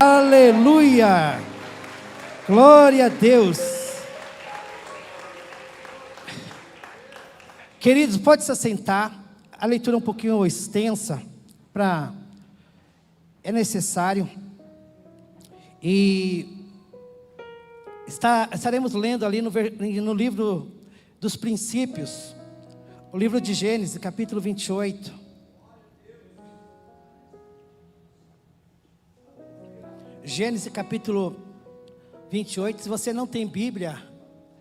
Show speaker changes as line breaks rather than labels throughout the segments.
Aleluia! Glória a Deus! Queridos, pode se assentar. A leitura é um pouquinho extensa, é necessário. E estaremos lendo ali no livro dos princípios, o livro de Gênesis, capítulo 28. Gênesis capítulo 28, se você não tem Bíblia,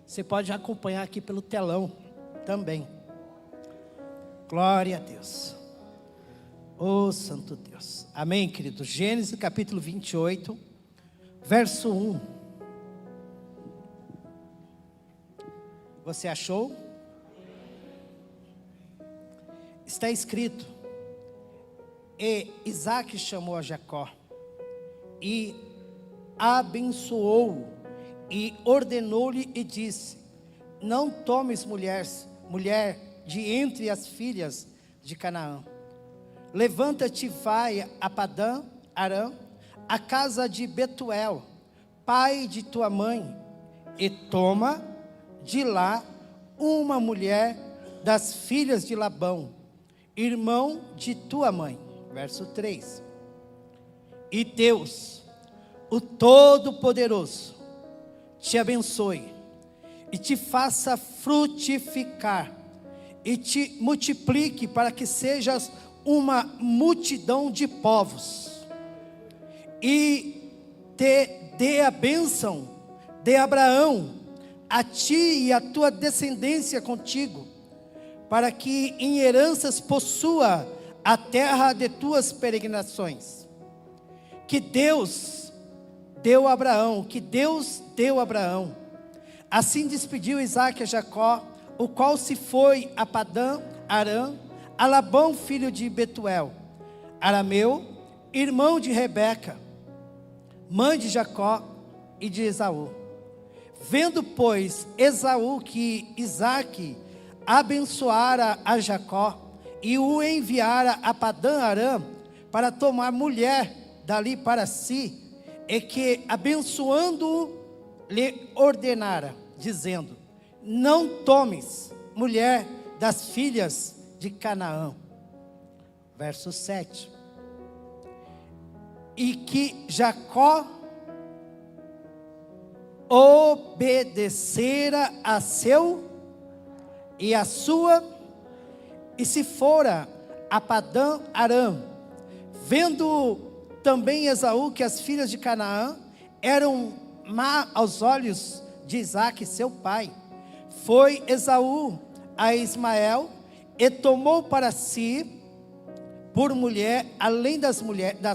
você pode acompanhar aqui pelo telão também. Glória a Deus. Oh Santo Deus. Amém, querido. Gênesis capítulo 28, verso 1. Você achou? Está escrito: e Isaac chamou a Jacó e abençoou-o e ordenou-lhe e disse: não tomes mulher de entre as filhas de Canaã. Levanta-te e vai a Padã Arã, a casa de Betuel, pai de tua mãe, e toma de lá uma mulher das filhas de Labão, irmão de tua mãe. Verso 3. E Deus, o Todo-Poderoso, te abençoe e te faça frutificar e te multiplique para que sejas uma multidão de povos, e te dê a bênção de Abraão a ti e a tua descendência contigo, para que em heranças possua a terra de tuas peregrinações. Que Deus deu a Abraão. Assim despediu Isaac a Jacó, o qual se foi a Padã Arã, a Labão, filho de Betuel, arameu, irmão de Rebeca, mãe de Jacó e de Esaú. Vendo, pois, Esaú que Isaque abençoara a Jacó e o enviara a Padã Arã para tomar mulher dali para si, e que abençoando-o lhe ordenara, dizendo: não tomes mulher das filhas de Canaã. Verso 7. E que Jacó obedecera a seu e a sua, e se fora a Padã Arã, vendo também Esaú que as filhas de Canaã eram má aos olhos de Isaque seu pai, foi Esaú a Ismael e tomou para si por mulher, além das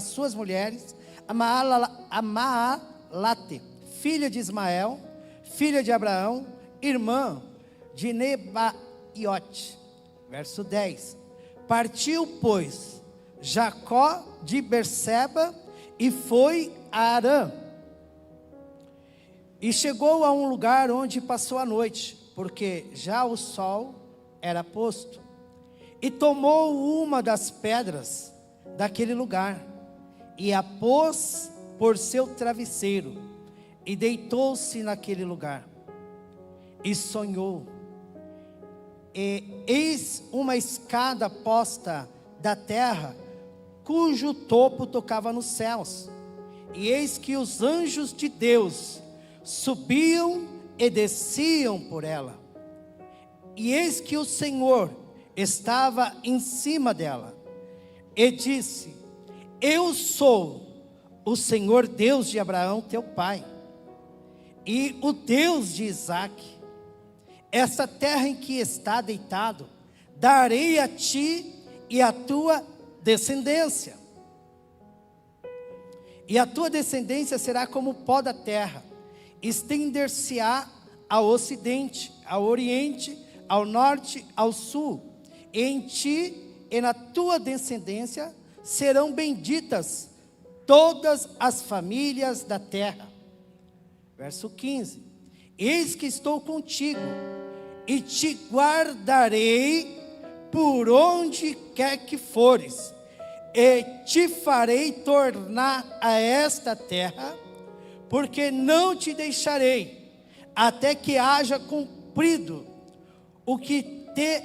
suas mulheres, a Maalate, filha de Ismael, filha de Abraão, irmã de Nebaiote. Verso 10. Partiu, pois, Jacó de Berseba e foi a Arã, e chegou a um lugar onde passou a noite, porque já o sol era posto, e tomou uma das pedras daquele lugar e a pôs por seu travesseiro, e deitou-se naquele lugar e sonhou. E eis uma escada posta da terra, cujo topo tocava nos céus, e eis que os anjos de Deus subiam e desciam por ela, e eis que o Senhor estava em cima dela, e disse: eu sou o Senhor Deus de Abraão teu pai, e o Deus de Isaque. Essa terra em que está deitado, darei a ti e a tua descendência, e a tua descendência será como o pó da terra, estender-se-á ao ocidente, ao oriente, ao norte, ao sul, e em ti e na tua descendência serão benditas todas as famílias da terra. Verso 15. Eis que estou contigo, e te guardarei por onde quer que fores, e te farei tornar a esta terra, porque não te deixarei, até que haja cumprido o que te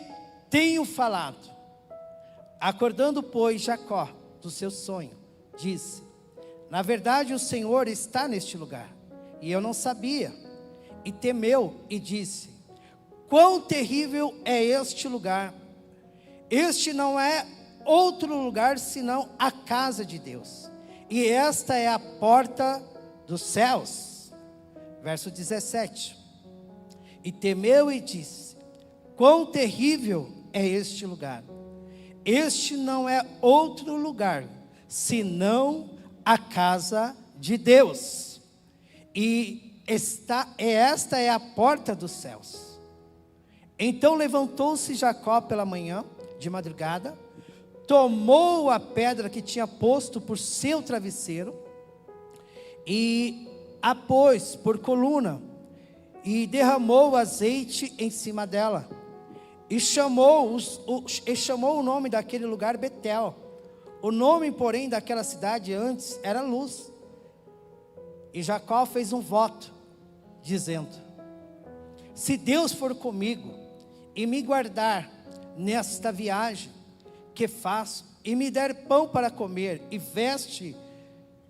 tenho falado. Acordando, pois, Jacó do seu sonho, disse: na verdade o Senhor está neste lugar, e eu não sabia. E temeu e disse: quão terrível é este lugar! Este não é outro lugar senão a casa de Deus, e esta é a porta dos céus. Verso 17. E temeu e disse: quão terrível é este lugar! Este não é outro lugar senão a casa de Deus, e esta é a porta dos céus. Então levantou-se Jacó pela manhã, de madrugada, tomou a pedra que tinha posto por seu travesseiro, e a pôs por coluna, e derramou azeite em cima dela, e chamou o nome daquele lugar Betel. O nome, porém, daquela cidade antes era Luz. E Jacó fez um voto, dizendo: se Deus for comigo e me guardar nesta viagem que faço, e me der pão para comer e veste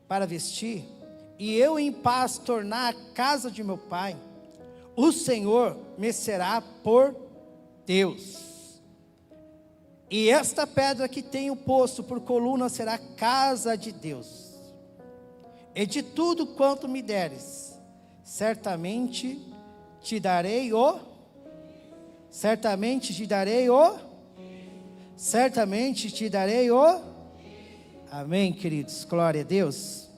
para vestir, e eu em paz tornar a casa de meu pai, o Senhor me será por Deus. E esta pedra que tenho posto por coluna será casa de Deus. E de tudo quanto me deres, certamente te darei o Amém, queridos, glória a Deus.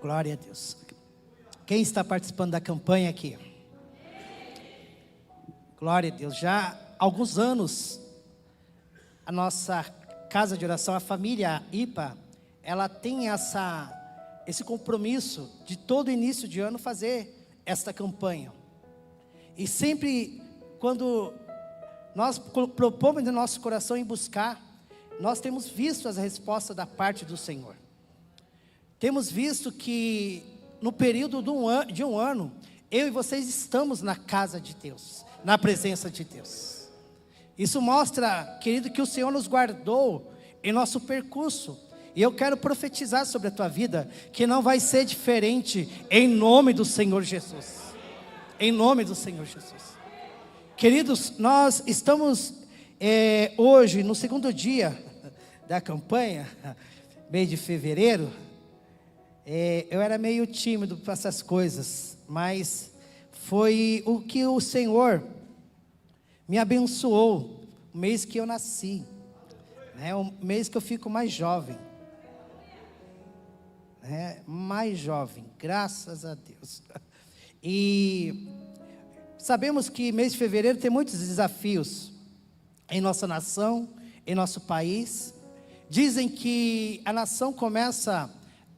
Glória a Deus. Quem está participando da campanha aqui? Glória a Deus. Já há alguns anos, a nossa casa de oração, a família IPA, ela tem esse compromisso de todo início de ano fazer esta campanha. E sempre quando nós propomos no nosso coração em buscar, nós temos visto as respostas da parte do Senhor. Temos visto que no período de um ano, eu e vocês estamos na casa de Deus, na presença de Deus. Isso mostra, querido, que o Senhor nos guardou em nosso percurso. E eu quero profetizar sobre a tua vida, que não vai ser diferente, em nome do Senhor Jesus. Em nome do Senhor Jesus. Queridos, nós estamos hoje no segundo dia da campanha, mês de fevereiro. Eu era meio tímido para essas coisas, mas foi o que o Senhor me abençoou, o mês que eu nasci, né? O mês que eu fico mais jovem, né? Mais jovem, graças a Deus. E sabemos que mês de fevereiro tem muitos desafios em nossa nação, em nosso país. Dizem que a nação começa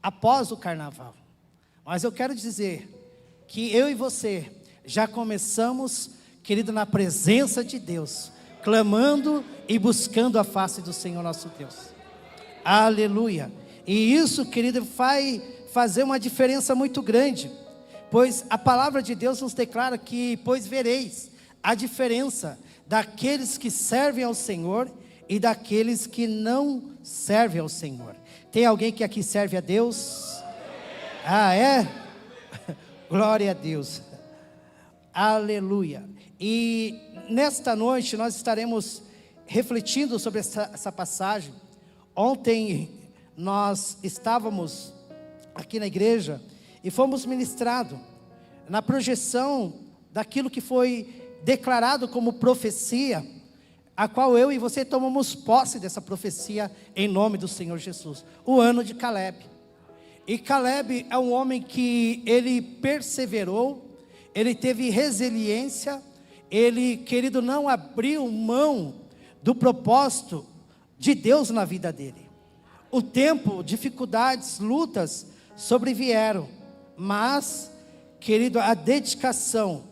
após o carnaval, mas eu quero dizer que eu e você já começamos, querido, na presença de Deus, clamando e buscando a face do Senhor nosso Deus. Aleluia. E isso, querido, vai fazer uma diferença muito grande, pois a palavra de Deus nos declara que, pois vereis a diferença daqueles que servem ao Senhor e daqueles que não servem ao Senhor. Tem alguém que aqui serve a Deus? Ah, é? Glória a Deus. Aleluia. E nesta noite nós estaremos refletindo sobre essa passagem. Ontem nós estávamos aqui na igreja e fomos ministrados na projeção daquilo que foi declarado como profecia, a qual eu e você tomamos posse dessa profecia em nome do Senhor Jesus. O ano de Caleb. E Caleb é um homem que ele perseverou, ele teve resiliência, ele, querido, não abriu mão do propósito de Deus na vida dele. O tempo, dificuldades, lutas sobrevieram, mas, querido, a dedicação,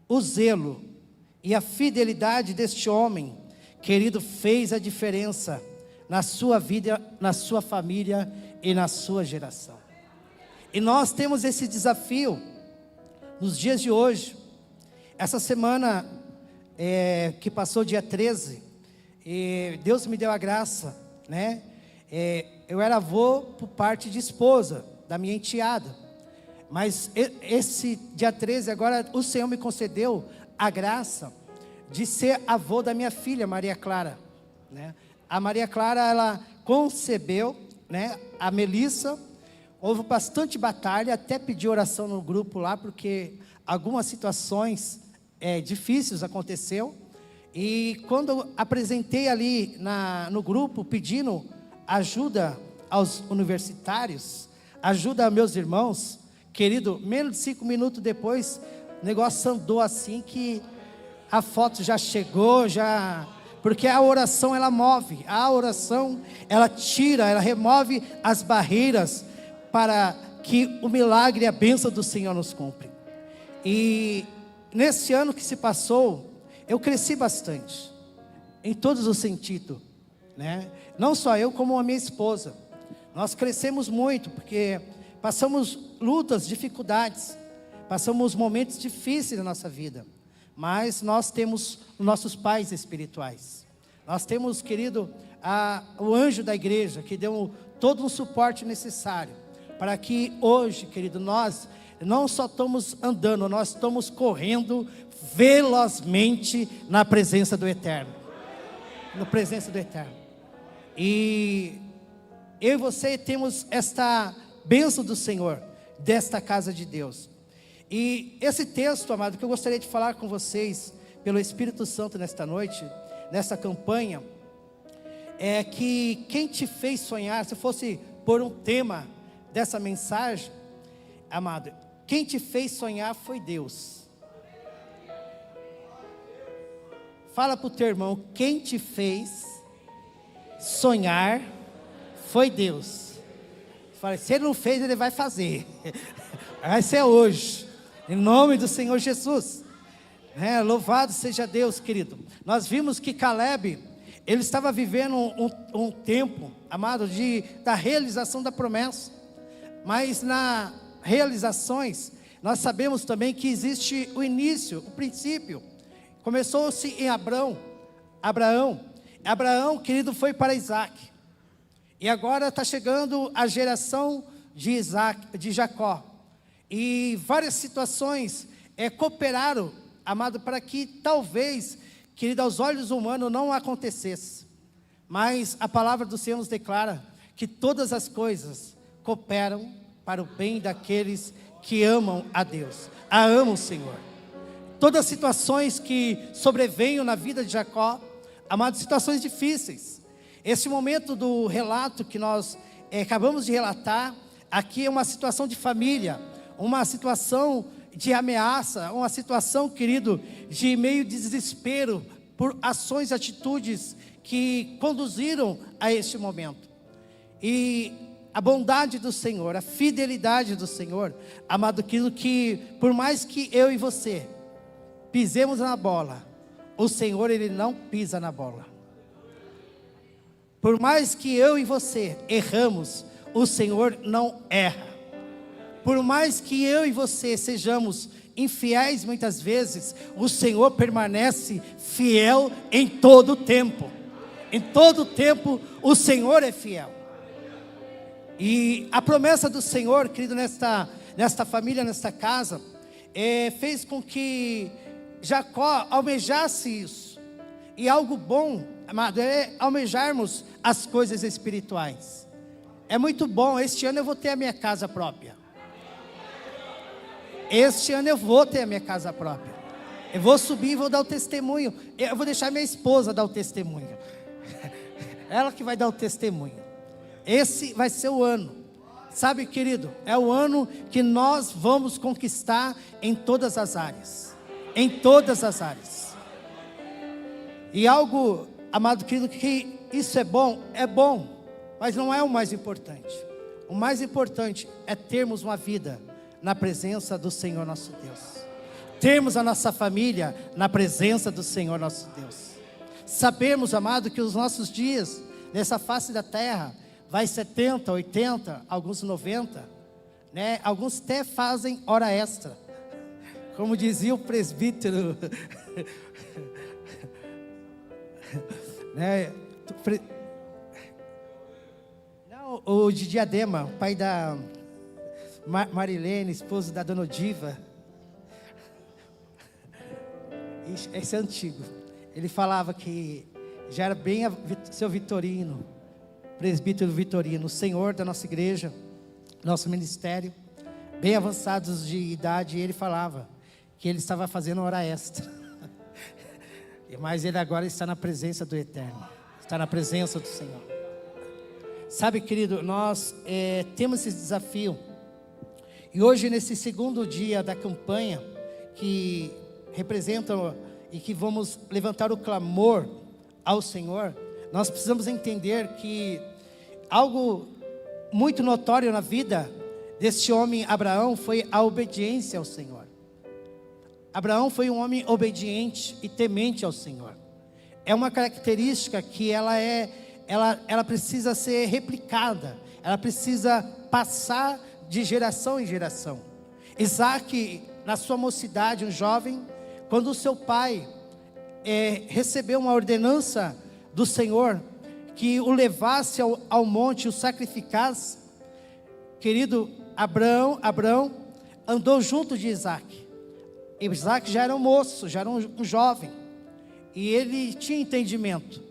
o zelo e a fidelidade deste homem, querido, fez a diferença na sua vida, na sua família e na sua geração. E nós temos esse desafio nos dias de hoje. Essa semana que passou, dia 13, Deus me deu a graça, né? Eu era avô por parte de esposa da minha enteada, mas esse dia 13 agora o Senhor me concedeu a graça de ser avô da minha filha Maria Clara, né? A Maria Clara, ela concebeu, né, a Melissa. Houve bastante batalha, até pedi oração no grupo lá, porque algumas situações difíceis aconteceu. E quando eu apresentei ali no grupo, pedindo ajuda aos universitários, ajuda a meus irmãos, querido, menos de 5 minutos depois, o negócio andou assim que a foto já chegou, porque a oração ela move, a oração ela tira, ela remove as barreiras para que o milagre e a bênção do Senhor nos cumpre. E nesse ano que se passou, eu cresci bastante, em todos os sentidos, né? Não só eu, como a minha esposa. Nós crescemos muito, porque passamos lutas, dificuldades, passamos momentos difíceis na nossa vida. Mas nós temos nossos pais espirituais. Nós temos, querido, o anjo da igreja, que deu todo o suporte necessário, para que hoje, querido, nós não só estamos andando, nós estamos correndo velozmente na presença do Eterno. Na presença do Eterno. E eu e você temos esta bênção do Senhor, desta casa de Deus. E esse texto, amado, que eu gostaria de falar com vocês, pelo Espírito Santo nesta noite, nessa campanha, é que quem te fez sonhar, se fosse por um tema dessa mensagem, amado, quem te fez sonhar foi Deus. Fala para o teu irmão, quem te fez sonhar foi Deus. Fala, se ele não fez, ele vai fazer. Vai ser hoje. Em nome do Senhor Jesus. Louvado seja Deus, querido. Nós vimos que Caleb, ele estava vivendo um tempo, amado, da realização da promessa. Mas nas realizações, nós sabemos também que existe o início, o princípio. Começou-se em Abraão, querido, foi para Isaac. E agora está chegando a geração de Jacó. E várias situações cooperaram, amado, para que talvez, querido, aos olhos humanos não acontecesse. Mas a palavra do Senhor nos declara que todas as coisas cooperam para o bem daqueles que amam a Deus, amam o Senhor. Todas as situações que sobrevenham na vida de Jacó, amado, situações difíceis. Esse momento do relato que nós acabamos de relatar, aqui é uma situação de família, uma situação de ameaça, uma situação, querido, de meio desespero, por ações e atitudes que conduziram a este momento. E a bondade do Senhor, a fidelidade do Senhor, amado, aquilo que, por mais que eu e você pisemos na bola, o Senhor, Ele não pisa na bola. Por mais que eu e você erramos, o Senhor não erra. Por mais que eu e você sejamos infiéis muitas vezes, o Senhor permanece fiel em todo o tempo. Em todo o tempo o Senhor é fiel. E a promessa do Senhor, querido, nesta família, nesta casa, fez com que Jacó almejasse isso. E algo bom, amado, é almejarmos as coisas espirituais. É muito bom. Este ano eu vou ter a minha casa própria. Este ano eu vou ter a minha casa própria. Eu vou subir e vou dar o testemunho. Eu vou deixar minha esposa dar o testemunho. Ela que vai dar o testemunho. Esse vai ser o ano. Sabe, querido, é o ano que nós vamos conquistar em todas as áreas. Em todas as áreas. E algo, amado querido, que isso é bom, mas não é o mais importante. O mais importante é termos uma vida na presença do Senhor nosso Deus. Termos a nossa família na presença do Senhor nosso Deus. Sabemos, amado, que os nossos dias nessa face da terra vai 70, 80, alguns 90, né? Alguns até fazem hora extra, como dizia o presbítero, né? Não, o de Diadema, pai da Marilene, esposo da dona Odiva. Esse é antigo. Ele falava que já era bem seu Vitorino, presbítero Vitorino, o senhor da nossa igreja, nosso ministério, bem avançados de idade. E ele falava que ele estava fazendo hora extra, mas ele agora está na presença do Eterno, está na presença do Senhor. Sabe, querido, nós temos esse desafio. E hoje, nesse segundo dia da campanha, que representa e que vamos levantar o clamor ao Senhor, nós precisamos entender que algo muito notório na vida desse homem Abraão foi a obediência ao Senhor. Abraão foi um homem obediente e temente ao Senhor. É uma característica que ela precisa ser replicada, ela precisa passar de geração em geração. Isaac, na sua mocidade, um jovem, quando o seu pai recebeu uma ordenança do Senhor, que o levasse ao monte, o sacrificasse, querido, Abraão andou junto de Isaac. Isaac já era um moço, já era um jovem, e ele tinha entendimento,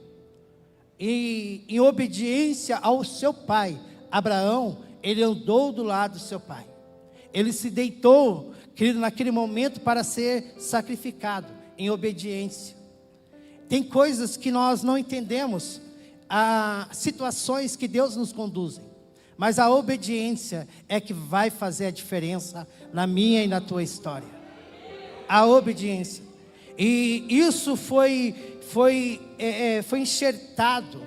e em obediência ao seu pai, Abraão, ele andou do lado do seu pai, ele se deitou, querido, naquele momento para ser sacrificado, em obediência. Tem coisas que nós não entendemos, há situações que Deus nos conduzem, mas a obediência é que vai fazer a diferença na minha e na tua história. A obediência, e isso foi enxertado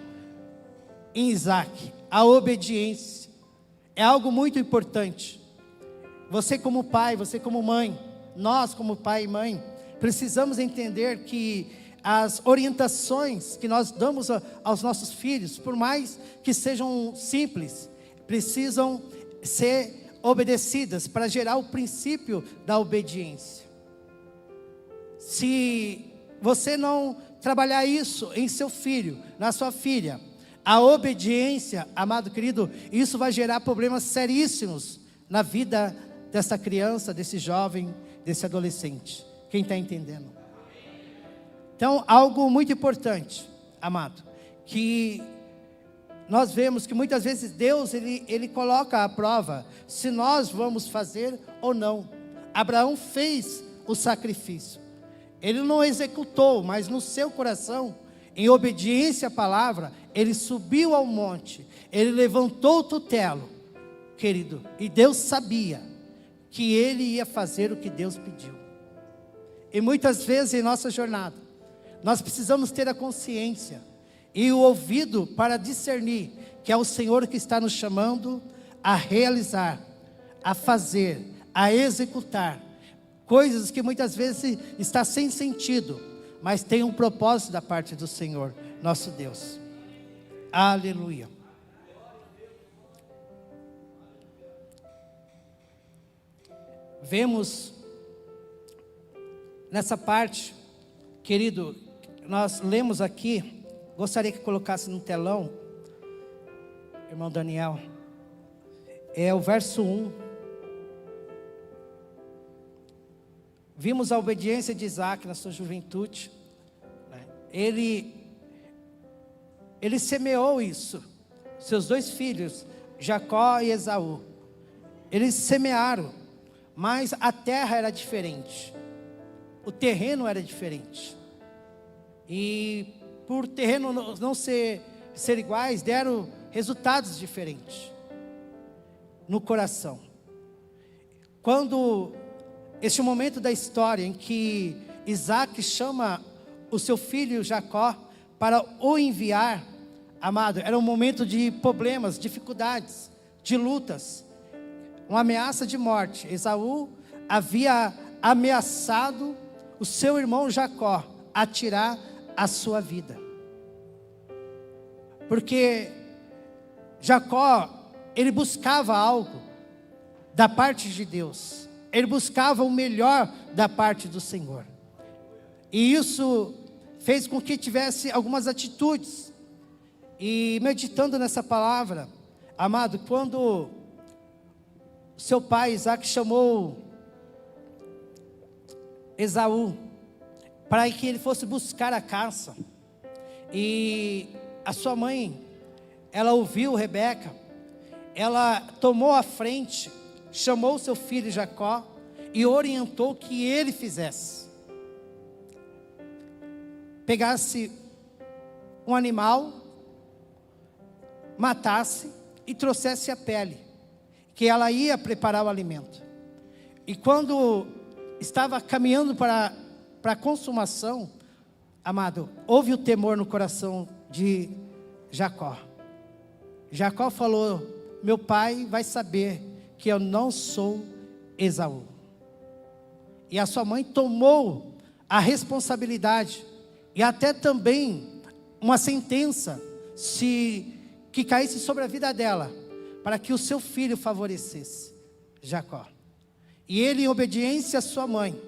em Isaac. A obediência é algo muito importante. Você como pai, você como mãe, nós como pai e mãe, precisamos entender que as orientações que nós damos aos nossos filhos, por mais que sejam simples, precisam ser obedecidas para gerar o princípio da obediência. Se você não trabalhar isso em seu filho, na sua filha, a obediência, amado querido, isso vai gerar problemas seríssimos na vida dessa criança, desse jovem, desse adolescente. Quem está entendendo? Então, algo muito importante, amado, que nós vemos que muitas vezes Deus, Ele coloca à prova se nós vamos fazer ou não. Abraão fez o sacrifício. Ele não executou, mas no seu coração, em obediência à palavra, ele subiu ao monte, ele levantou o tutelo, querido, e Deus sabia que ele ia fazer o que Deus pediu. E muitas vezes em nossa jornada, nós precisamos ter a consciência e o ouvido para discernir que é o Senhor que está nos chamando a realizar, a fazer, a executar coisas que muitas vezes está sem sentido, mas tem um propósito da parte do Senhor, nosso Deus. Aleluia. Vemos nessa parte, querido, nós lemos aqui, gostaria que colocasse no telão, irmão Daniel, é o verso 1. Vimos a obediência de Isaac na sua juventude, né? Ele semeou isso, seus dois filhos, Jacó e Esaú, eles semearam, mas a terra era diferente, o terreno era diferente, e por terreno não ser iguais, deram resultados diferentes no coração. Quando este momento da história em que Isaac chama o seu filho Jacó para o enviar, amado, era um momento de problemas, dificuldades, de lutas, uma ameaça de morte. Esaú havia ameaçado o seu irmão Jacó a tirar a sua vida. Porque Jacó, ele buscava algo da parte de Deus. Ele buscava o melhor da parte do Senhor. E isso fez com que tivesse algumas atitudes. E meditando nessa palavra, amado, quando seu pai Isaac chamou Esaú para que ele fosse buscar a caça, e a sua mãe, ela ouviu Rebeca, ela tomou a frente, chamou seu filho Jacó e orientou que ele fizesse. Pegasse um animal, matasse e trouxesse a pele, que ela ia preparar o alimento. E quando estava caminhando para a consumação, amado, houve o temor no coração de Jacó. Jacó falou: meu pai vai saber que eu não sou Esaú. E a sua mãe tomou a responsabilidade e até também uma sentença que caísse sobre a vida dela, para que o seu filho favorecesse Jacó. E ele, em obediência à sua mãe,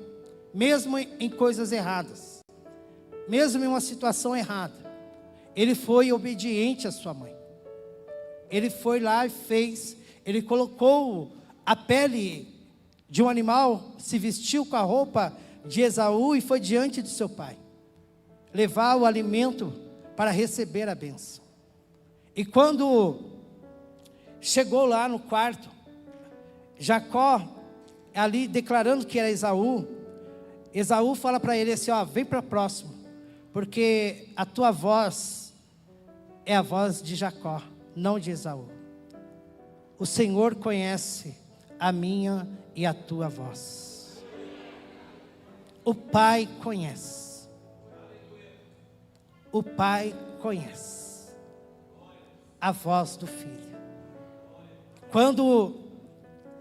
mesmo em coisas erradas, mesmo em uma situação errada, ele foi obediente à sua mãe. Ele foi lá e fez, ele colocou a pele de um animal, se vestiu com a roupa de Esaú e foi diante de seu pai, levar o alimento para receber a bênção. E quando chegou lá no quarto, Jacó, ali declarando que era Esaú, Esaú fala para ele assim: ó, vem para próximo, porque a tua voz é a voz de Jacó, não de Esaú. O Senhor conhece a minha e a tua voz. O Pai conhece. O Pai conhece a voz do filho. Quando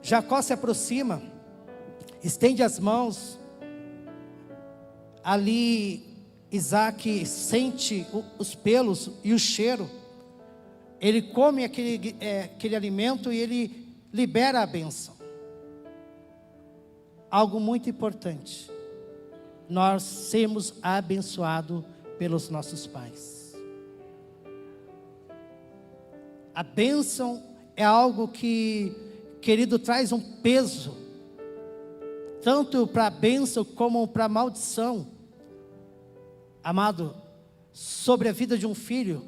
Jacó se aproxima, estende as mãos, ali Isaac sente os pelos e o cheiro. Ele come aquele alimento e ele libera a bênção. Algo muito importante: nós sermos abençoados pelos nossos pais. A bênção é algo que, querido, traz um peso, tanto para a bênção como para a maldição, amado, sobre a vida de um filho.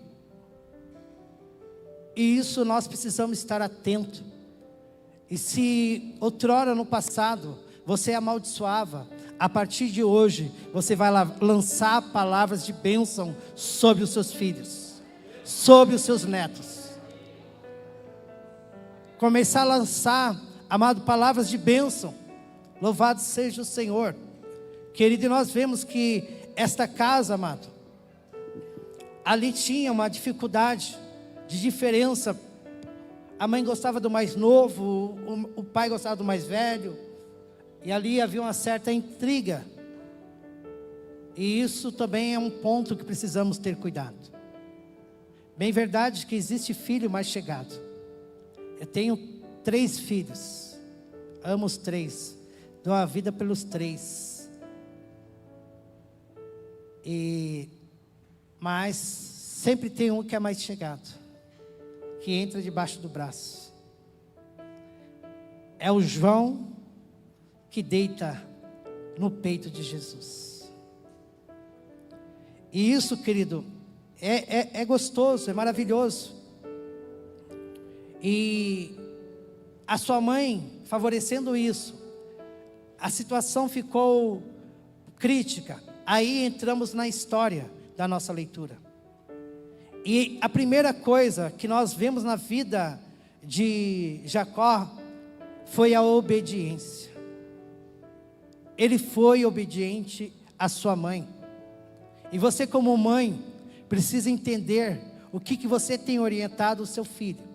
E isso nós precisamos estar atentos. E se outrora no passado você amaldiçoava, a partir de hoje você vai lançar palavras de bênção sobre os seus filhos, sobre os seus netos. Começar a lançar, amado, palavras de bênção. Louvado seja o Senhor. Querido, e nós vemos que esta casa, amado, ali tinha uma dificuldade de diferença. A mãe gostava do mais novo, o pai gostava do mais velho, e ali havia uma certa intriga. E isso também é um ponto que precisamos ter cuidado. Bem verdade que existe filho mais chegado. Eu tenho 3 filhos, amo os 3, dou a vida pelos 3. Mas sempre tem um que é mais chegado, que entra debaixo do braço. É o João que deita no peito de Jesus. E isso, querido, é gostoso, é maravilhoso. E a sua mãe favorecendo isso, a situação ficou crítica. Aí entramos na história da nossa leitura. E a primeira coisa que nós vemos na vida de Jacó foi a obediência. Ele foi obediente à sua mãe. E você, como mãe, precisa entender o que você tem orientado o seu filho.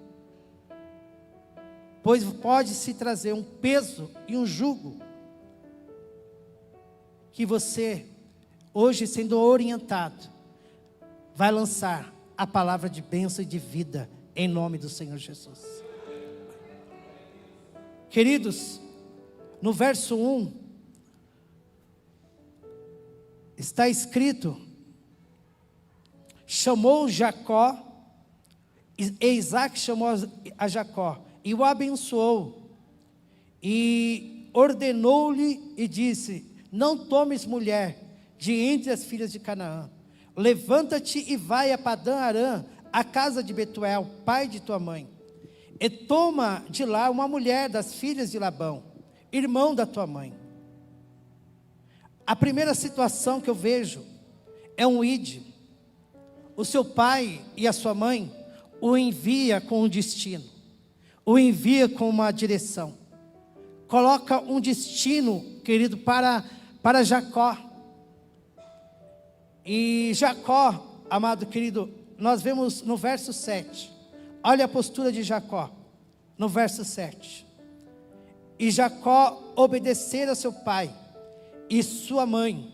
Pois pode se trazer um peso e um jugo que você, hoje sendo orientado, vai lançar a palavra de bênção e de vida, em nome do Senhor Jesus. Queridos, no verso 1, está escrito: chamou Jacó, e Isaac chamou a Jacó, e o abençoou, e ordenou-lhe e disse: não tomes mulher de entre as filhas de Canaã, levanta-te e vai a Padã Arã, a casa de Betuel, pai de tua mãe, e toma de lá uma mulher das filhas de Labão, irmão da tua mãe. A primeira situação que eu vejo é um ide. O seu pai e a sua mãe o envia com um destino, o envia com uma direção, coloca um destino, querido, para Jacó. E Jacó, amado querido, nós vemos no verso 7, olha a postura de Jacó, no verso 7, e Jacó obedecera seu pai e sua mãe,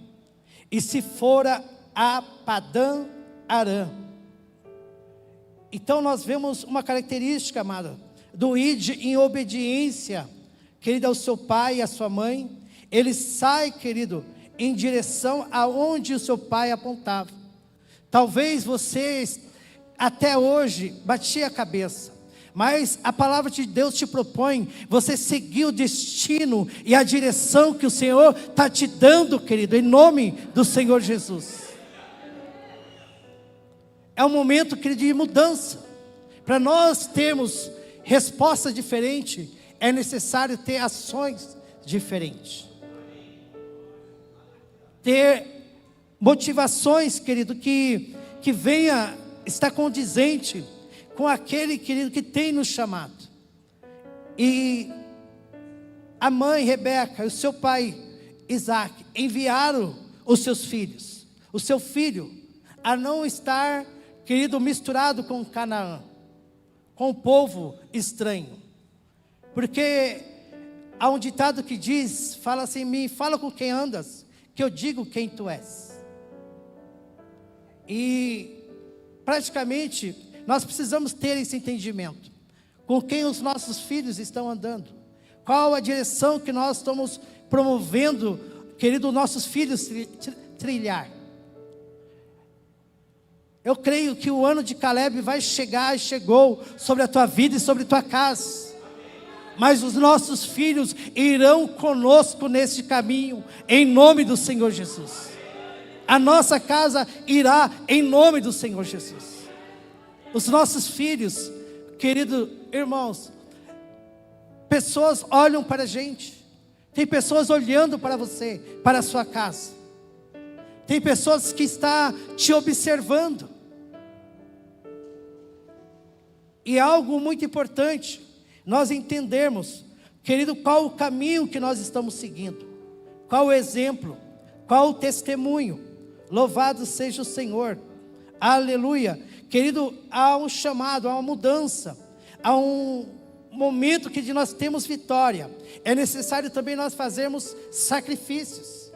e se fora a Padã Arã. Então nós vemos uma característica, amada, do ide em obediência, querido, ao seu pai e à sua mãe. Ele sai, querido, em direção aonde o seu pai apontava. Talvez você até hoje batia a cabeça, mas a palavra de Deus te propõe você seguir o destino e a direção que o Senhor está te dando, querido, em nome do Senhor Jesus. É um momento, querido, de mudança. Para nós termos resposta diferente, é necessário ter ações diferentes, ter motivações, querido, que venha estar condizente com aquele, querido, que tem nos chamado. E a mãe Rebeca e o seu pai Isaac enviaram os seus filhos, o seu filho, a não estar, querido, misturado com Canaã, com o povo estranho. Porque há um ditado que diz, fala assim: me fala com quem andas, que eu digo quem tu és. E praticamente nós precisamos ter esse entendimento, com quem os nossos filhos estão andando, qual a direção que nós estamos promovendo, querido, nossos filhos trilhar. Eu creio que o ano de Caleb vai chegar e chegou sobre a tua vida e sobre a tua casa. Mas os nossos filhos irão conosco neste caminho, em nome do Senhor Jesus. A nossa casa irá em nome do Senhor Jesus. Os nossos filhos, queridos irmãos, pessoas olham para a gente. Tem pessoas olhando para você, para a sua casa. Tem pessoas que estão te observando. E algo muito importante, nós entendermos, querido, qual o caminho que nós estamos seguindo, qual o exemplo, qual o testemunho. Louvado seja o Senhor, aleluia. Querido, há um chamado, há uma mudança, há um momento que nós temos vitória. É necessário também nós fazermos sacrifícios.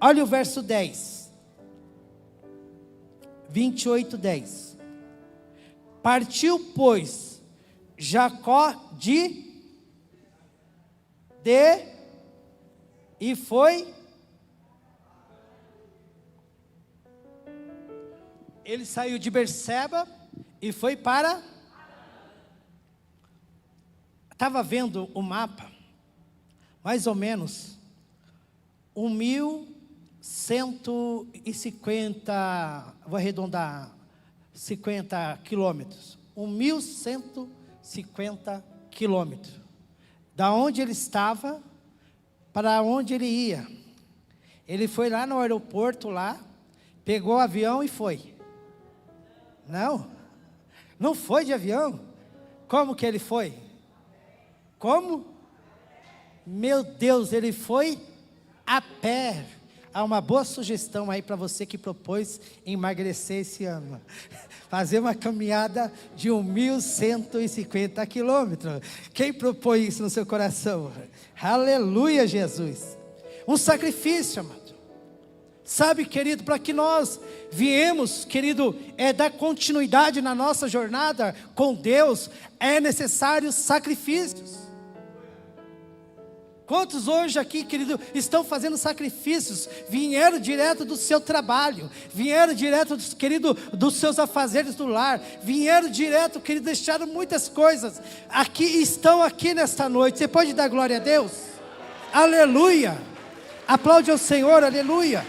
Olha o verso 10, 28:10. Partiu, pois, Jacó e foi. Ele saiu de Berseba e foi para. Estava vendo o mapa, mais ou menos 1.150, vou arredondar, 50 quilômetros. 1.150 quilômetros. Da onde ele estava para onde ele ia. Ele foi lá no aeroporto lá, pegou o avião e foi. Não foi de avião. Como que ele foi? Como? Meu Deus, ele foi a pé. Há uma boa sugestão aí para você que propôs emagrecer esse ano. Fazer uma caminhada de 1.150 quilômetros. Quem propõe isso no seu coração? Aleluia, Jesus. Um sacrifício, amado. Sabe, querido, para que nós viemos, querido, dar continuidade na nossa jornada com Deus, é necessário sacrifícios. Quantos hoje aqui, querido, estão fazendo sacrifícios? Vieram direto do seu trabalho, vieram direto, querido, dos seus afazeres do lar, vieram direto, querido, deixaram muitas coisas. Estão aqui nesta noite. Você pode dar glória a Deus? Aleluia! Aplaude ao Senhor, aleluia!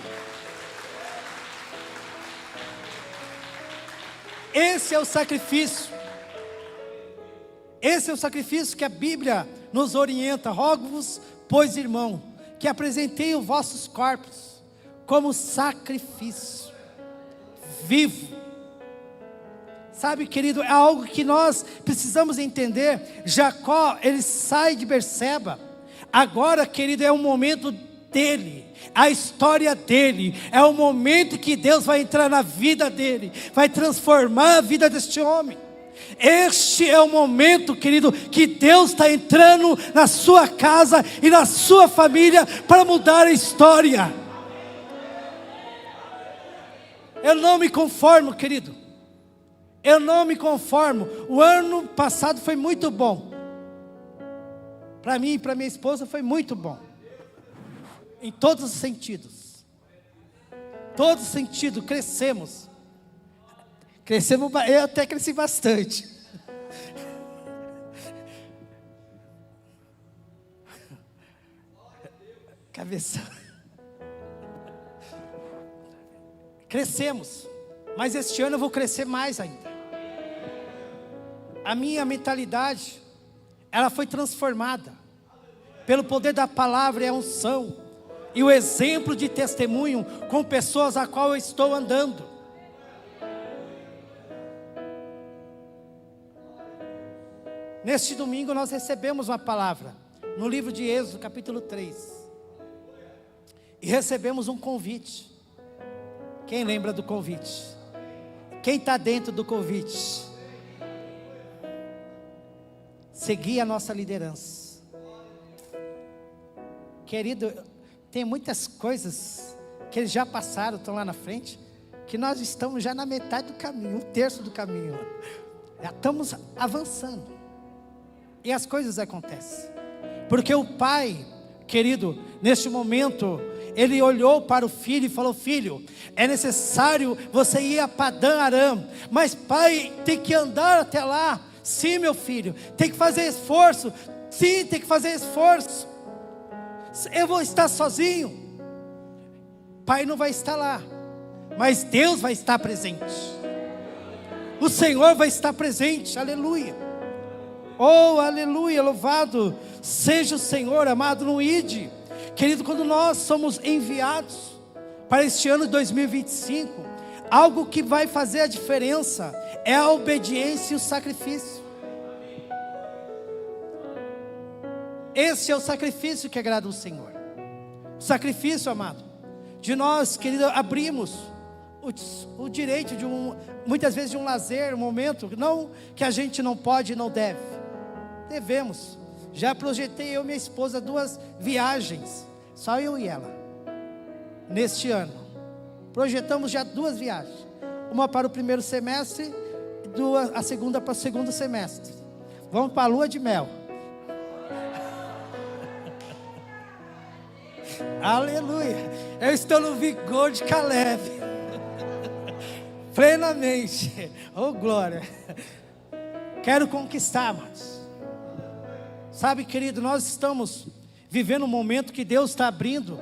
Esse é o sacrifício. Esse é o sacrifício que a Bíblia nos orienta. Rogo-vos, pois, irmão, que apresentei os vossos corpos como sacrifício vivo. Sabe, querido, é algo que nós precisamos entender. Jacó, ele sai de Berseba. Agora, querido, é o momento dele, a história dele, é o momento que Deus vai entrar na vida dele, vai transformar a vida deste homem. Este é o momento, querido, que Deus está entrando na sua casa e na sua família para mudar a história. Eu não me conformo, querido, eu não me conformo. O ano passado foi muito bom, para mim e para minha esposa foi muito bom. Em todos os sentidos. Todos os sentidos, crescemos. Eu até cresci bastante. Cabeça. Crescemos. Mas este ano eu vou crescer mais ainda. A minha mentalidade, ela foi transformada. Pelo poder da palavra e a unção. E o exemplo de testemunho com pessoas a qual eu estou andando. Neste domingo nós recebemos uma palavra no livro de Êxodo, capítulo 3. E recebemos um convite. Quem lembra do convite? Quem está dentro do convite? Seguir a nossa liderança. Querido, tem muitas coisas que eles já passaram, estão lá na frente, que nós estamos já na metade do caminho, 1/3 do caminho. Já estamos avançando. E as coisas acontecem. Porque o pai, querido, neste momento, ele olhou para o filho e falou: filho, é necessário você ir a Padã Aram. Mas pai, tem que andar até lá. Sim, meu filho, tem que fazer esforço. Sim, tem que fazer esforço. Eu vou estar sozinho. Pai não vai estar lá, mas Deus vai estar presente. O Senhor vai estar presente, aleluia. Oh, aleluia, louvado seja o Senhor, amado no ID. Querido, quando nós somos enviados para este ano de 2025, algo que vai fazer a diferença é a obediência e o sacrifício. Esse é o sacrifício que agrada o Senhor. O sacrifício, amado, de nós, querido, abrimos o direito de muitas vezes de um lazer, um momento, não que a gente não pode e não deve. Devemos. Já projetei eu e minha esposa 2 viagens, só eu e ela, neste ano. Projetamos já 2 viagens, uma para o primeiro semestre, a segunda para o segundo semestre. Vamos para a lua de mel. Aleluia. Eu estou no vigor de Caleb. Plenamente. Oh, glória. Quero conquistar, amados. Sabe, querido, nós estamos vivendo um momento que Deus está abrindo,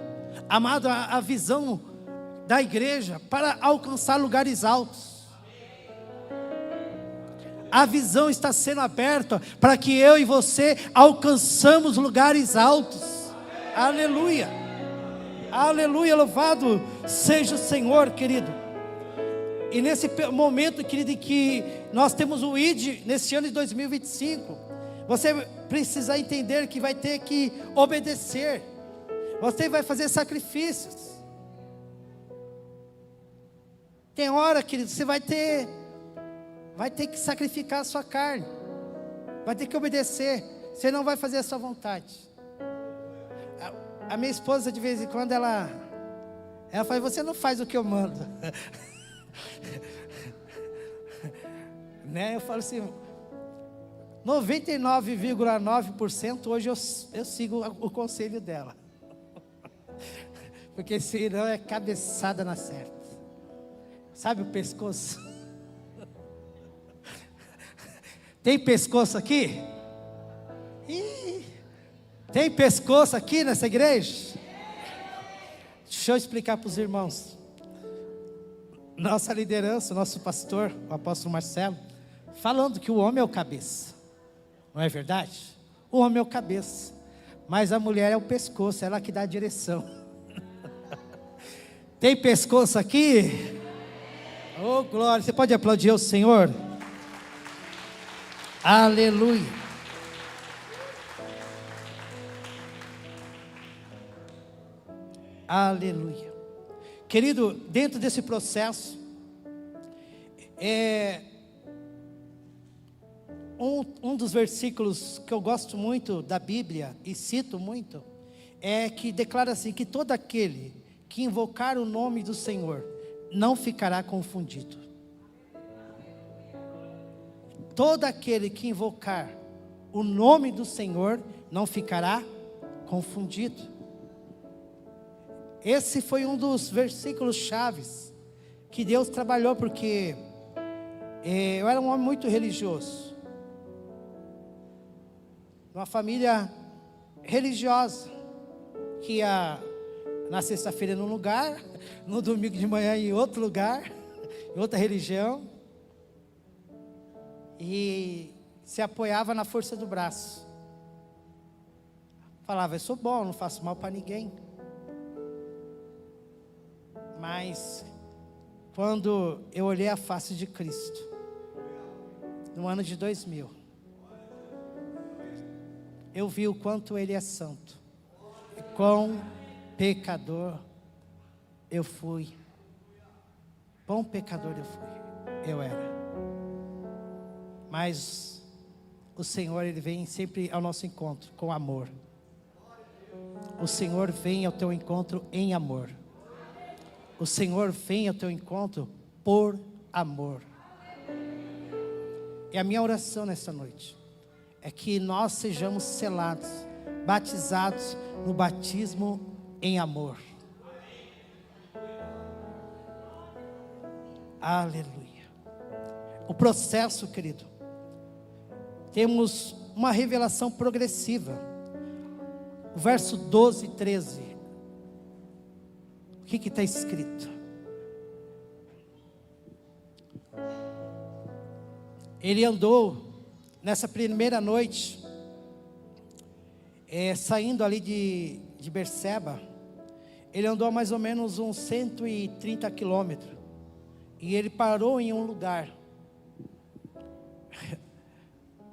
amado, a visão da igreja para alcançar lugares altos. A visão está sendo aberta para que eu e você alcançamos lugares altos. Aleluia. Aleluia, louvado seja o Senhor, querido. E nesse momento, querido, em que nós temos o ID, nesse ano de 2025, você precisa entender que vai ter que obedecer. Você vai fazer sacrifícios. Tem hora, querido, você vai ter que sacrificar a sua carne. Vai ter que obedecer. Você não vai fazer a sua vontade. A minha esposa, de vez em quando, ela Ela fala, você não faz o que eu mando. Né? Eu falo assim, 99,9% hoje eu sigo o conselho dela. Porque senão é cabeçada na certa. Sabe o pescoço? Tem pescoço aqui? Ih, tem pescoço aqui nessa igreja? Deixa eu explicar para os irmãos. Nossa liderança, nosso pastor, o apóstolo Marcelo, falando que o homem é o cabeça. Não é verdade? O homem é o cabeça, mas a mulher é o pescoço, ela que dá a direção. Tem pescoço aqui? Oh, glória! Você pode aplaudir o Senhor? Aleluia! Aleluia! Querido, dentro desse processo, um dos versículos que eu gosto muito da Bíblia e cito muito, é que declara assim, que todo aquele que invocar o nome do Senhor não ficará confundido. Todo aquele que invocar o nome do Senhor não ficará confundido. Esse foi um dos versículos chaves que Deus trabalhou, porque eu era um homem muito religioso, uma família religiosa, que ia na sexta-feira num lugar, no domingo de manhã em outro lugar, em outra religião, e se apoiava na força do braço. Falava, eu sou bom, não faço mal para ninguém. Mas quando eu olhei a face de Cristo, no ano de 2000, eu vi o quanto Ele é santo, e quão pecador eu fui. Bom pecador eu era. Mas o Senhor, Ele vem sempre ao nosso encontro com amor. O Senhor vem ao teu encontro em amor. O Senhor vem ao teu encontro por amor. E a minha oração nessa noite é que nós sejamos selados, batizados no batismo em amor. Aleluia. O processo, querido, temos uma revelação progressiva. O verso 12 e 13. O que está escrito? Ele andou nessa primeira noite, saindo ali de Berseba. Ele andou mais ou menos uns 130 quilômetros. E ele parou em um lugar.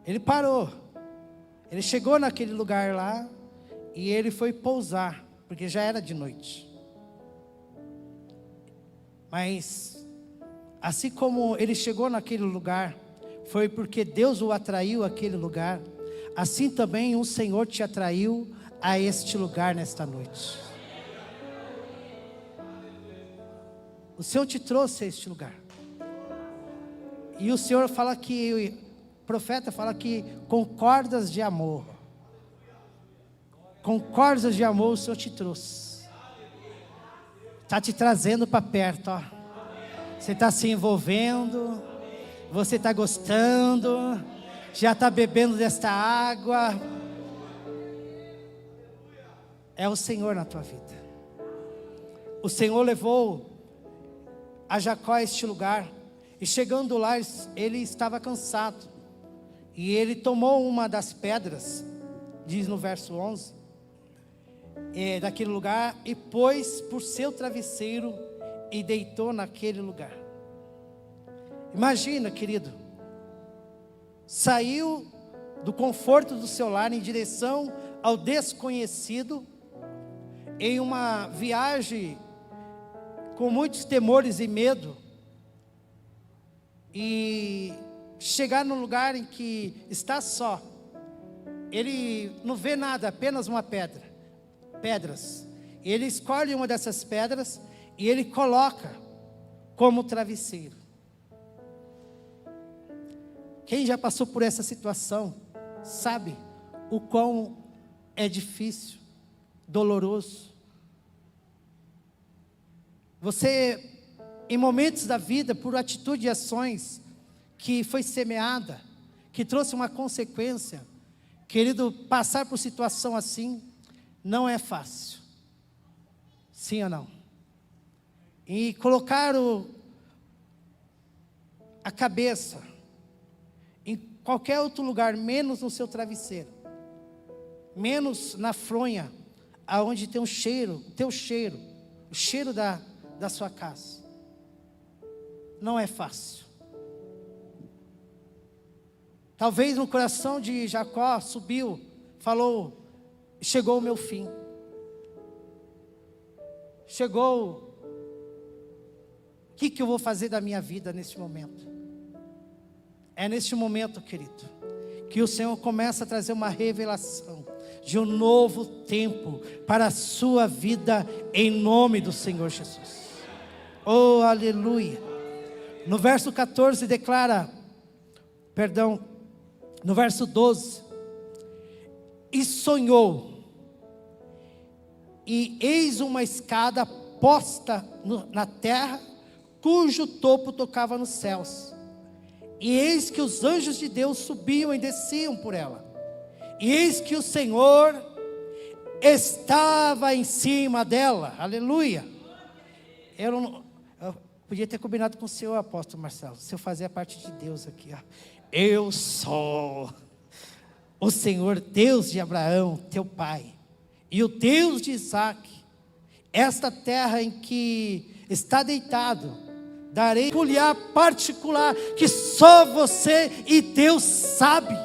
Ele parou. Ele chegou naquele lugar lá. E ele foi pousar, porque já era de noite. Mas, assim como ele chegou naquele lugar, foi porque Deus o atraiu àquele lugar. Assim também o Senhor te atraiu a este lugar nesta noite. O Senhor te trouxe a este lugar. E o Senhor fala que, o profeta fala que com cordas de amor. Com cordas de amor o Senhor te trouxe. Está te trazendo para perto, ó. Você está se envolvendo. Você está gostando. Já está bebendo desta água. É o Senhor na tua vida. O Senhor levou a Jacó a este lugar. E chegando lá, ele estava cansado. E ele tomou uma das pedras, diz no verso 11, daquele lugar, e pôs por seu travesseiro e deitou naquele lugar. Imagina, querido, saiu do conforto do seu lar em direção ao desconhecido, em uma viagem com muitos temores e medo, e chegar num lugar em que está só. Ele não vê nada, apenas uma pedras. Ele escolhe uma dessas pedras e Ele coloca como travesseiro. Quem já passou por essa situação sabe o quão é difícil, doloroso. Você, em momentos da vida, por atitude e ações que foi semeada, que trouxe uma consequência, querido, passar por situação assim não é fácil. Sim ou não? E colocar a cabeça em qualquer outro lugar, menos no seu travesseiro, menos na fronha, aonde tem o teu cheiro, o cheiro da sua casa. Não é fácil. Talvez no coração de Jacó subiu, falou: chegou o meu fim. Chegou. O que eu vou fazer da minha vida neste momento? É neste momento, querido, que o Senhor começa a trazer uma revelação de um novo tempo para a sua vida, em nome do Senhor Jesus. Oh, aleluia. No verso 14 declara, no verso 12: e sonhou, e eis uma escada posta na terra, cujo topo tocava nos céus. E eis que os anjos de Deus subiam e desciam por ela. E eis que o Senhor estava em cima dela. Aleluia. Eu podia ter combinado com o senhor, apóstolo Marcelo, se eu fazia parte de Deus aqui. Ó. Eu sou o Senhor, Deus de Abraão, teu pai, e o Deus de Isaac. Esta terra em que está deitado, darei peculiar, particular, que só você e Deus sabe.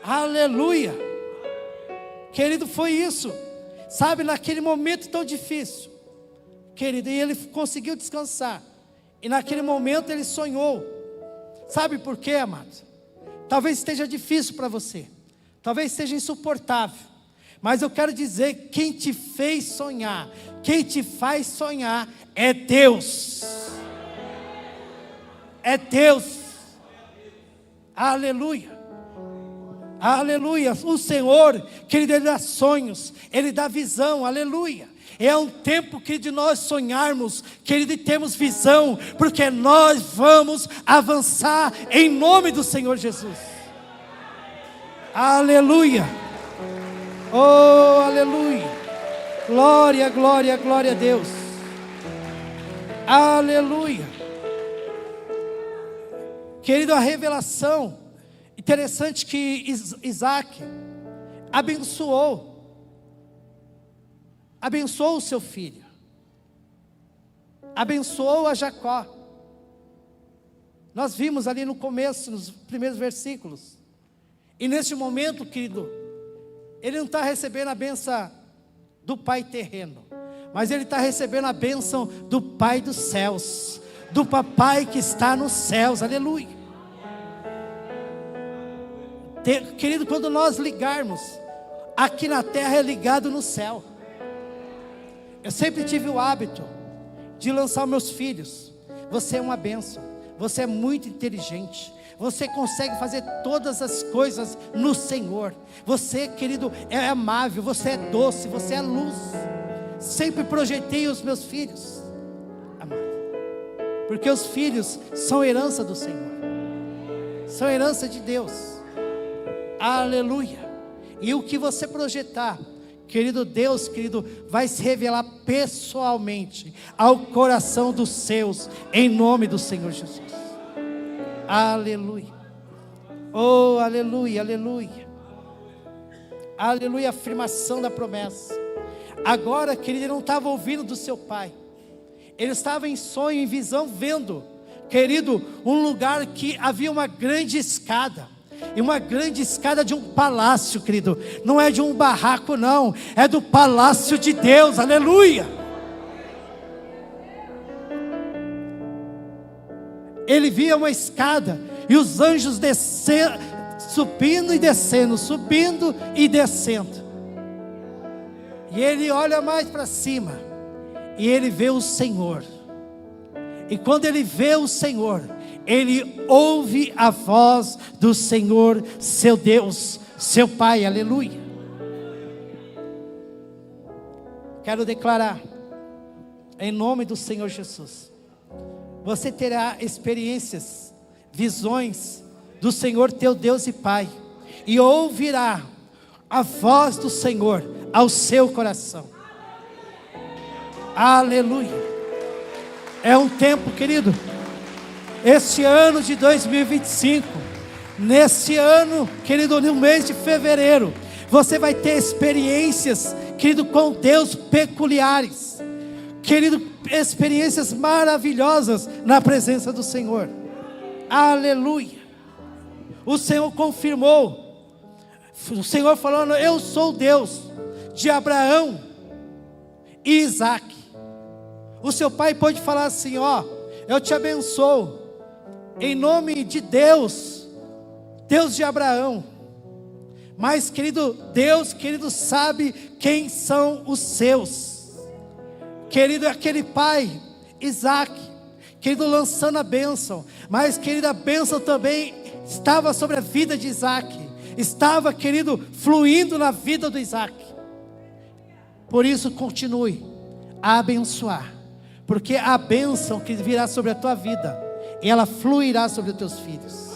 Aleluia. Querido, foi isso. Sabe, naquele momento tão difícil, querido, e ele conseguiu descansar. E naquele momento ele sonhou. Sabe por quê, amado? Talvez esteja difícil para você, talvez seja insuportável, mas eu quero dizer, quem te fez sonhar, quem te faz sonhar é Deus. É Deus. Aleluia. Aleluia. O Senhor, querido, Ele dá sonhos, Ele dá visão. Aleluia. É um tempo que de nós sonharmos, querido, e temos visão, porque nós vamos avançar em nome do Senhor Jesus. Aleluia. Oh, aleluia. Glória, glória, glória a Deus. Aleluia. Querido, a revelação, interessante que Isaac abençoou o seu filho, abençoou a Jacó. Nós vimos ali no começo, nos primeiros versículos. E neste momento, querido, ele não está recebendo a bênção do pai terreno, mas ele está recebendo a bênção do Pai dos céus, do papai que está nos céus. Aleluia. Querido, quando nós ligarmos, aqui na terra é ligado no céu. Eu sempre tive o hábito de lançar os meus filhos: você é uma bênção, você é muito inteligente, você consegue fazer todas as coisas no Senhor. Você, querido, é amável, você é doce, você é luz. Sempre projetei os meus filhos, amado, porque os filhos são herança do Senhor, são herança de Deus. Aleluia. E o que você projetar, querido, Deus, querido, vai se revelar pessoalmente ao coração dos seus, em nome do Senhor Jesus. Aleluia. Oh, aleluia, aleluia. Aleluia, afirmação da promessa. Agora, querido, ele não estava ouvindo do seu pai, ele estava em sonho, em visão, vendo, querido, um lugar que havia uma grande escada. E uma grande escada de um palácio, querido. Não é de um barraco, não. É do palácio de Deus. Aleluia. Ele via uma escada e os anjos descendo, subindo e descendo, subindo e descendo. E ele olha mais para cima, e ele vê o Senhor. E quando ele vê o Senhor, ele ouve a voz do Senhor, seu Deus, seu Pai, aleluia. Quero declarar, em nome do Senhor Jesus, você terá experiências, visões do Senhor teu Deus e Pai, e ouvirá a voz do Senhor ao seu coração. Aleluia. É um tempo, querido, este ano de 2025, nesse ano, querido, no mês de fevereiro, você vai ter experiências, querido, com Deus peculiares, querido, experiências maravilhosas na presença do Senhor. Aleluia. O Senhor confirmou, o Senhor falando: eu sou o Deus de Abraão e Isaac. O seu pai pode falar assim: ó, eu te abençoo, em nome de Deus, Deus de Abraão. Mas, querido, Deus, querido, sabe quem são os seus. Querido, é aquele pai, Isaac, querido, lançando a bênção. Mas, querida, a bênção também estava sobre a vida de Isaac. Estava, querido, fluindo na vida do Isaac. Por isso, continue a abençoar. Porque a bênção que virá sobre a tua vida, ela fluirá sobre os teus filhos.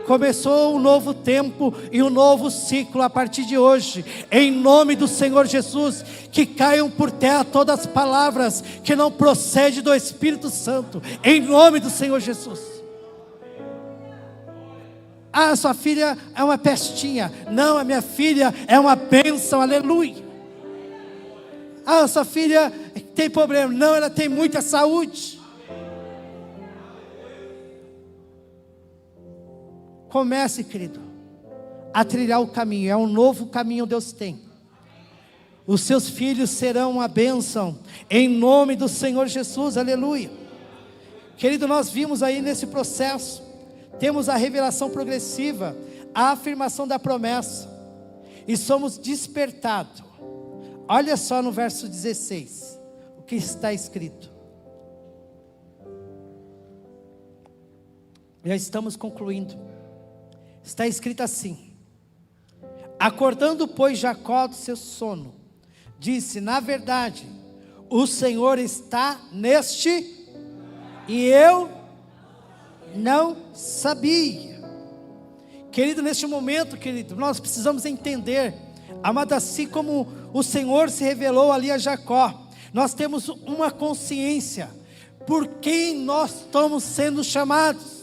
Começou um novo tempo e um novo ciclo a partir de hoje, em nome do Senhor Jesus. Que caiam por terra todas as palavras que não procedem do Espírito Santo, em nome do Senhor Jesus. Ah, sua filha é uma pestinha. Não, a minha filha é uma bênção, aleluia. Ah, sua filha tem problema. Não, ela tem muita saúde. Comece, querido, a trilhar o caminho. É um novo caminho Deus tem. Os seus filhos serão uma bênção, em nome do Senhor Jesus, aleluia. Querido, nós vimos aí nesse processo, temos a revelação progressiva, a afirmação da promessa, e somos despertados. Olha só no verso 16, o que está escrito. Já estamos concluindo. Está escrito assim: acordando, pois, Jacó do seu sono, disse: na verdade, o Senhor está neste, e eu não sabia. Querido, neste momento, querido, nós precisamos entender, amado, assim como o Senhor se revelou ali a Jacó, nós temos uma consciência, por quem nós estamos sendo chamados.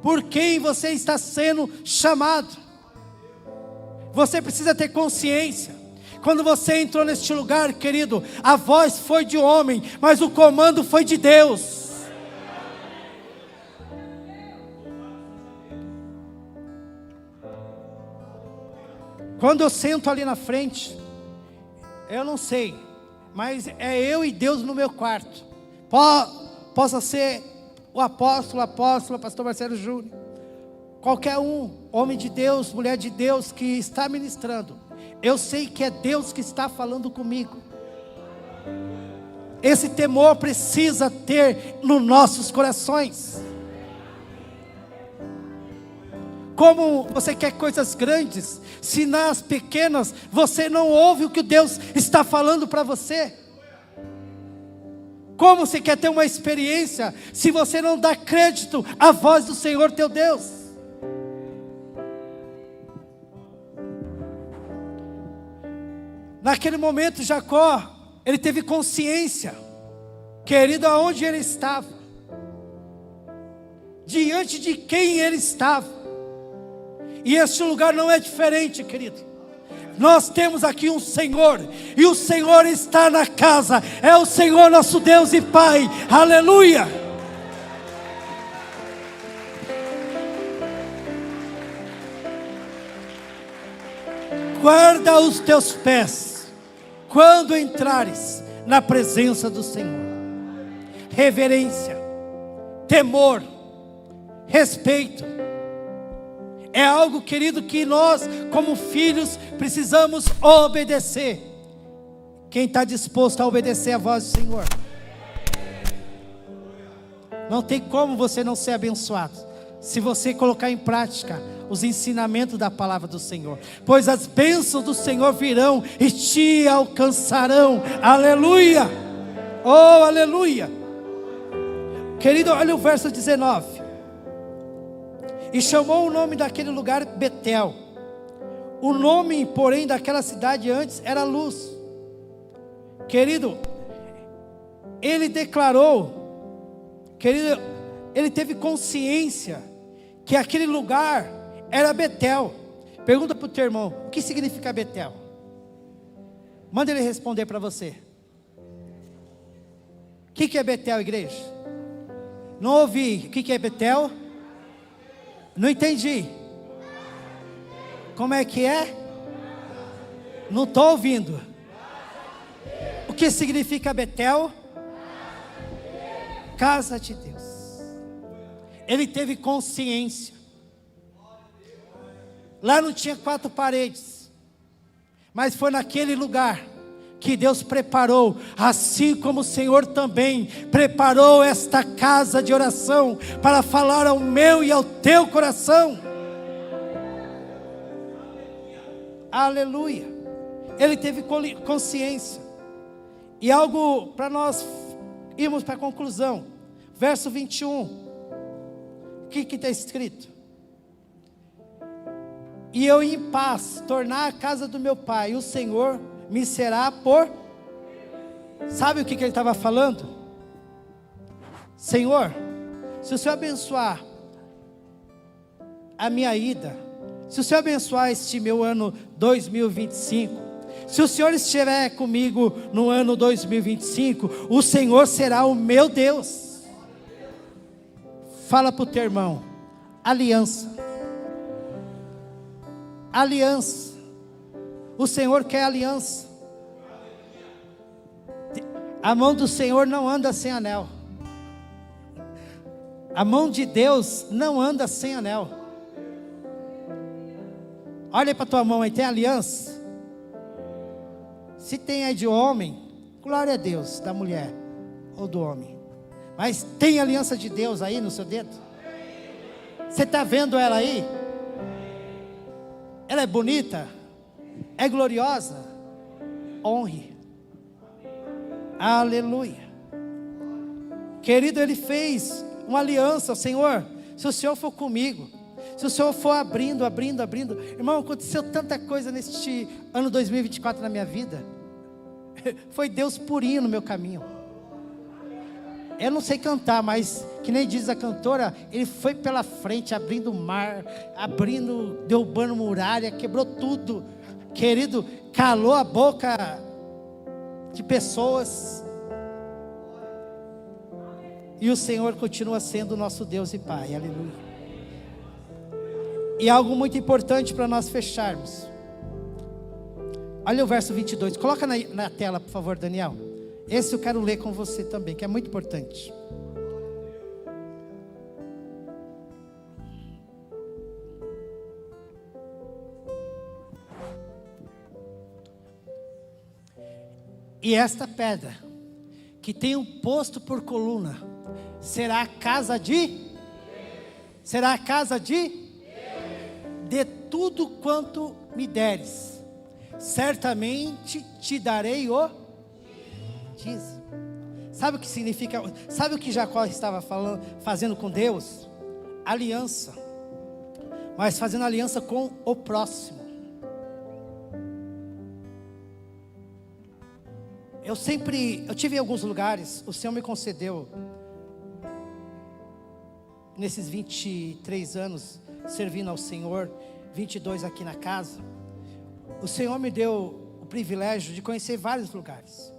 Por quem você está sendo chamado? Você precisa ter consciência. Quando você entrou neste lugar, querido, a voz foi de homem, mas o comando foi de Deus. Quando eu sento ali na frente, eu não sei, mas é eu e Deus no meu quarto. Possa ser o apóstolo, pastor Marcelo Júnior, qualquer um, homem de Deus, mulher de Deus que está ministrando, eu sei que é Deus que está falando comigo. Esse temor precisa ter nos nossos corações. Como você quer coisas grandes, se nas pequenas você não ouve o que Deus está falando para você? Como você quer ter uma experiência, se você não dá crédito à voz do Senhor teu Deus? Naquele momento, Jacó, ele teve consciência, querido, aonde ele estava, diante de quem ele estava. E este lugar não é diferente, querido. Nós temos aqui um Senhor, e o Senhor está na casa, é o Senhor nosso Deus e Pai, aleluia. Guarda os teus pés, quando entrares na presença do Senhor. Reverência, temor, respeito, É algo, querido, que nós, como filhos, precisamos obedecer. Quem está disposto a obedecer a voz do Senhor? Não tem como você não ser abençoado, se você colocar em prática os ensinamentos da palavra do Senhor. Pois as bênçãos do Senhor virão e te alcançarão. Aleluia! Oh, aleluia! Querido, olha o verso 19. E chamou o nome daquele lugar Betel. O nome, porém, daquela cidade antes era Luz. Querido, ele declarou, querido, ele teve consciência que aquele lugar era Betel. Pergunta para o teu irmão, o que significa Betel? Manda ele responder para você. O que é Betel, igreja? Não ouvi. O que é Betel? Não entendi. Como é que é? Não estou ouvindo. O que significa Betel? Casa de Deus. Ele teve consciência. Lá não tinha 4 paredes, mas foi naquele lugar que Deus preparou, assim como o Senhor também preparou esta casa de oração para falar ao meu e ao teu coração. Aleluia. Ele teve consciência. E algo para nós irmos para a conclusão. Verso 21. O que está escrito? E eu em paz tornar a casa do meu pai, o Senhor me será por... Sabe o que ele estava falando? Senhor, se o Senhor abençoar a minha ida, se o Senhor abençoar este meu ano 2025, se o Senhor estiver comigo no ano 2025, o Senhor será o meu Deus. Fala para o teu irmão, aliança. Aliança. O Senhor quer aliança. A mão do Senhor não anda sem anel. A mão de Deus não anda sem anel. Olha para a tua mão aí, tem aliança? Se tem aí de homem, glória a Deus, da mulher ou do homem. Mas tem aliança de Deus aí no seu dedo? Você está vendo ela aí? Ela é bonita? É gloriosa? Honre. Aleluia. Querido, ele fez uma aliança. Senhor, se o Senhor for comigo, se o Senhor for abrindo. Irmão, aconteceu tanta coisa neste ano 2024 na minha vida. Foi Deus purinho no meu caminho. Eu não sei cantar, mas que nem diz a cantora, ele foi pela frente, abrindo o mar, derrubando muralha, quebrou tudo. Querido, calou a boca de pessoas. E o Senhor continua sendo o nosso Deus e Pai, aleluia. E algo muito importante para nós fecharmos. Olha o verso 22, coloca na tela, por favor, Daniel. Esse eu quero ler com você também, que é muito importante. E esta pedra, que tem um posto por coluna, será a casa de? Será a casa de? De tudo quanto me deres, certamente te darei o dízimo. Sabe o que significa? Sabe o que Jacó estava fazendo com Deus? Aliança. Mas fazendo aliança com o próximo. Eu tive em alguns lugares, o Senhor me concedeu, nesses 23 anos, servindo ao Senhor, 22 aqui na casa, o Senhor me deu o privilégio de conhecer vários lugares.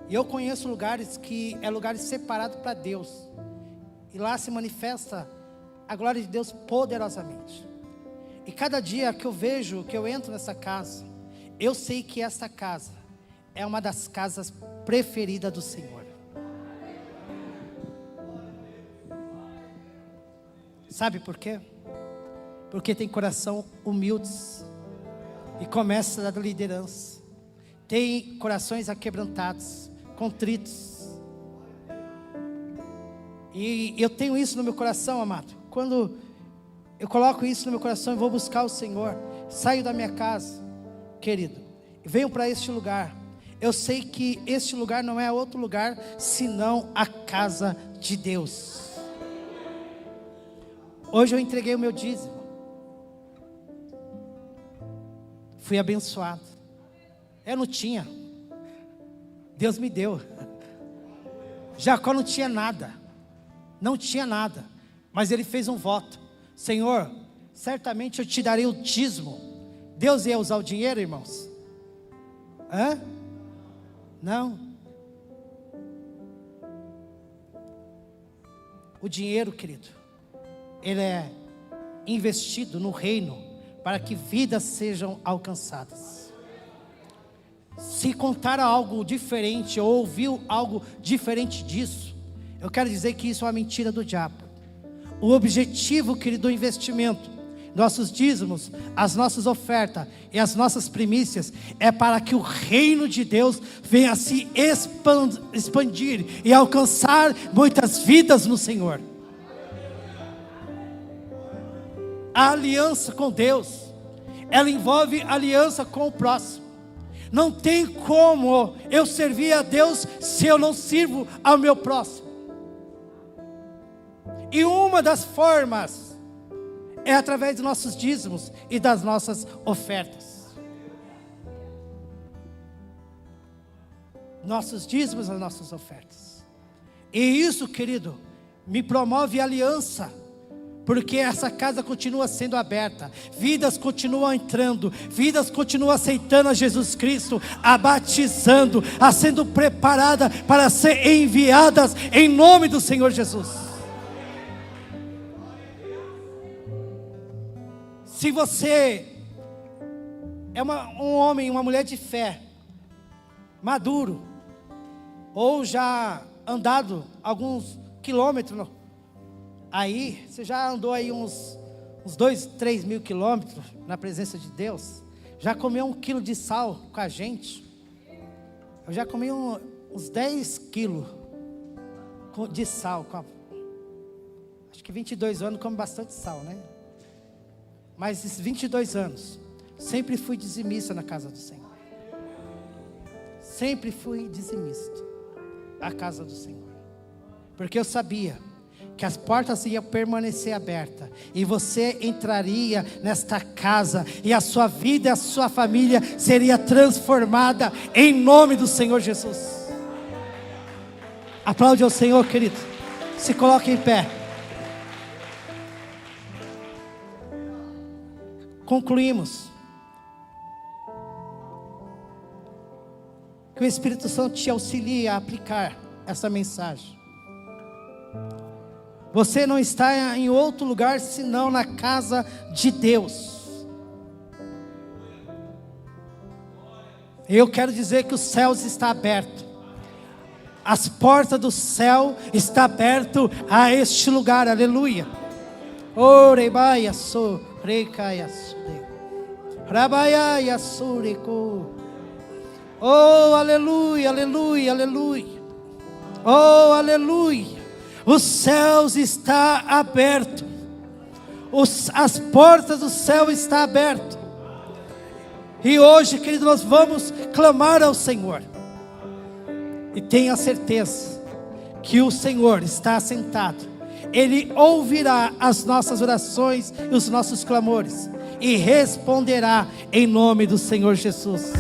E eu conheço lugares que é lugares separados para Deus. E lá se manifesta a glória de Deus poderosamente. E cada dia que eu vejo, que eu entro nessa casa, eu sei que essa casa é uma das casas preferidas do Senhor. Sabe por quê? porque tem coração humildes e começa a dar liderança. Tem corações aquebrantados, contritos. E eu tenho isso no meu coração, amado. Quando eu coloco isso no meu coração e vou buscar o Senhor, saio da minha casa, querido, venho para este lugar. Eu sei que este lugar não é outro lugar senão a casa de Deus. Hoje eu entreguei o meu dízimo. Fui abençoado. Eu não tinha. Deus me deu. Jacó não tinha nada. Não tinha nada. Mas ele fez um voto. Senhor, certamente eu te darei o dízimo. Deus ia usar o dinheiro, irmãos? Hã? Não. O dinheiro, querido, ele é investido no reino para que vidas sejam alcançadas. Se contar algo diferente ou ouviu algo diferente disso, eu quero dizer que isso é uma mentira do diabo. O objetivo, querido, do investimento, nossos dízimos, as nossas ofertas e as nossas primícias, é para que o reino de Deus venha se expandir e alcançar muitas vidas no Senhor. A aliança com Deus, ela envolve aliança com o próximo. Não tem como eu servir a Deus se eu não sirvo ao meu próximo. E uma das formas é através dos nossos dízimos e das nossas ofertas. Nossos dízimos e as nossas ofertas. E isso, querido, me promove aliança. Porque essa casa continua sendo aberta, vidas continuam entrando, vidas continuam aceitando a Jesus Cristo, a batizando, a sendo preparada para ser enviadas em nome do Senhor Jesus. Se você é um homem, uma mulher de fé, maduro, ou já andado alguns quilômetros, aí, você já andou aí uns 2-3 mil quilômetros na presença de Deus, já comeu 1 quilo de sal com a gente, eu já comi uns 10 quilos de sal, acho que 22 anos come bastante sal, né? Mas esses 22 anos, sempre fui dizimista na casa do Senhor, sempre fui dizimista na casa do Senhor, porque eu sabia que as portas iam permanecer abertas, e você entraria nesta casa, e a sua vida e a sua família seria transformada, em nome do Senhor Jesus. Aplaude ao Senhor, querido, se coloque em pé. Concluímos. Que o Espírito Santo te auxilie a aplicar essa mensagem. Você não está em outro lugar senão na casa de Deus. Eu quero dizer que os céus estão abertos. As portas do céu estão abertas a este lugar. Aleluia. Orebaia so recaia sude. Rabaia sureko. Oh, aleluia, aleluia, aleluia. Oh, aleluia. Os céus estão abertos. As portas do céu estão abertas. E hoje, querido, nós vamos clamar ao Senhor. E tenha certeza que o Senhor está assentado. Ele ouvirá as nossas orações e os nossos clamores. E responderá em nome do Senhor Jesus.